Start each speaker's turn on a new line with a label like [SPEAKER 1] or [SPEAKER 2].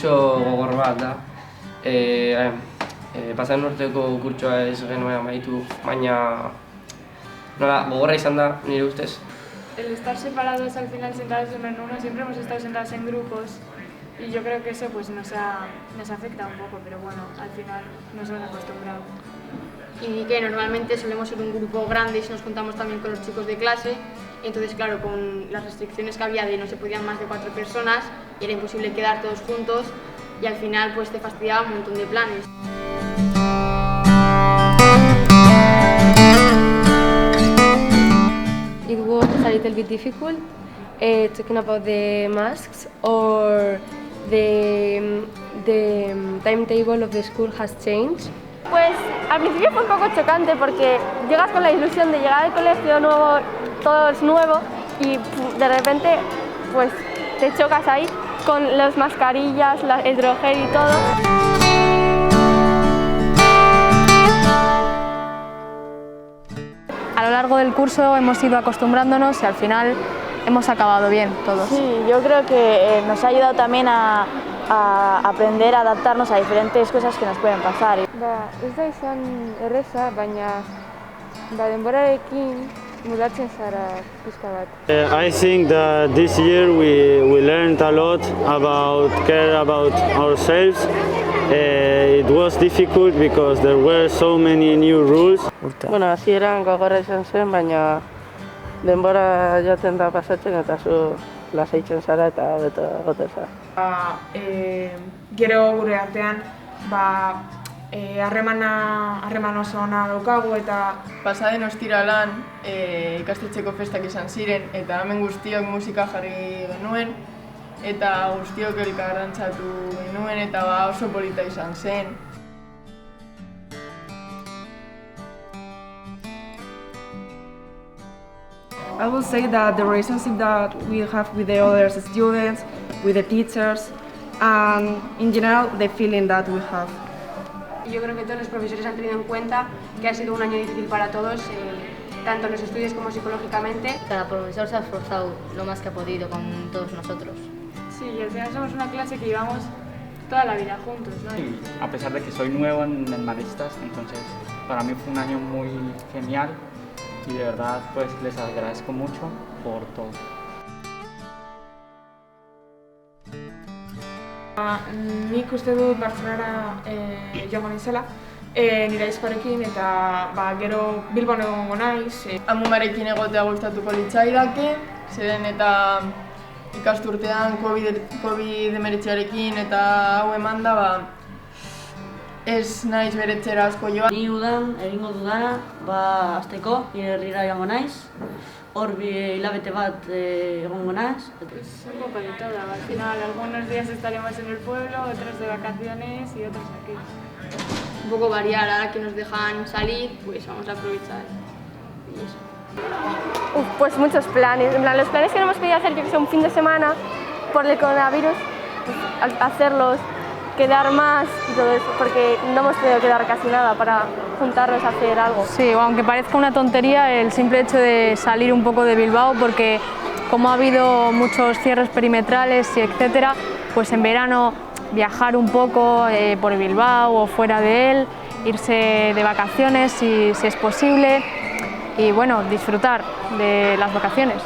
[SPEAKER 1] gogor bat da. Pasan urteko kurtsoa ez genuen amaitu, baina nola, gogorra izan da, nire ustez.
[SPEAKER 2] El estar separados al final sentados uno en uno, siempre hemos estado sentados en grupos y yo creo que eso pues nos afecta un poco, pero bueno, al final nos hemos acostumbrado.
[SPEAKER 3] Y que normalmente solemos ser un grupo grande y nos juntamos también con los chicos de clase, entonces claro, con las restricciones que había de no se podían más de 4 personas y era imposible quedar todos juntos y al final pues te fastidiaba un montón de planes.
[SPEAKER 4] It was a little bit difficult talking about the masks or the timetable of the school has changed.
[SPEAKER 5] Pues al principio fue un poco chocante porque llegas con la ilusión de llegar al colegio nuevo, todo es nuevo y de repente pues te chocas ahí con las mascarillas, el hidrogel y todo.
[SPEAKER 6] A lo largo del curso hemos ido acostumbrándonos y al final hemos acabado bien todos.
[SPEAKER 7] Sí, yo creo que nos ha ayudado también a aprender a adaptarnos a diferentes cosas que nos pueden pasar.
[SPEAKER 2] Ez da izan erreza, baina denborarekin mudatzen zara pixka bat.
[SPEAKER 8] I think that this year we learned a lot about care about ourselves. It was difficult because there were so many new rules.
[SPEAKER 1] Bueno, hasieran gogorra izan zen, baina denbora jaten da pasatzen eta zu lasaitzen zara eta beto egoten zara.
[SPEAKER 9] Gero gure artean harreman oso ona daukagu eta
[SPEAKER 10] pasaden ostiralan ikastetxeko festak izan ziren eta hemen guztiok musika jarri genuen eta guztiok elkarrantzatu genuen eta oso polita izan zen.
[SPEAKER 11] I will say that the relationship that we have with the other students, with the teachers, and in general the feeling that we have.
[SPEAKER 3] Yo creo que todos los profesores han tenido en cuenta que ha sido un año difícil para todos, tanto en los estudios como psicológicamente.
[SPEAKER 4] Cada profesor se ha esforzado lo más que ha podido con todos nosotros.
[SPEAKER 2] Sí, y al final somos una clase que llevamos toda la vida juntos, ¿no?
[SPEAKER 12] Sí, a pesar de que soy nuevo en Maristas, entonces para mí fue un año muy genial y de verdad pues les agradezco mucho por todo.
[SPEAKER 9] Nik uste dut Bartzelonara joango naizela, nire aizparekin eta gero Bilbon egongo naiz.
[SPEAKER 10] Amumarekin egotea gustatuko litzaidake, zeren eta ikasturtean COVID-19 eta hau eman da, ez naiz beretzera asko joan.
[SPEAKER 13] Ni udan egingo dudana, hasteko nire herrira joango naiz. Hor hilabete bat egongo naiz.
[SPEAKER 2] Pues un poco de todo, al final algunos días estaremos en el pueblo, otros de vacaciones y otros aquí.
[SPEAKER 3] Un poco variar, ahora que nos dejan salir, pues vamos a aprovechar y eso.
[SPEAKER 5] Pues muchos planes, en plan, los planes que no hemos podido hacer, que son un fin de semana, por el coronavirus, pues, hacerlos, quedar más y todo eso, porque no hemos podido quedar casi nada para juntarnos a hacer algo.
[SPEAKER 6] Sí, aunque parezca una tontería el simple hecho de salir un poco de Bilbao, porque como ha habido muchos cierres perimetrales y etcétera, pues en verano viajar un poco por Bilbao o fuera de él, irse de vacaciones si es posible y bueno, disfrutar de las vacaciones.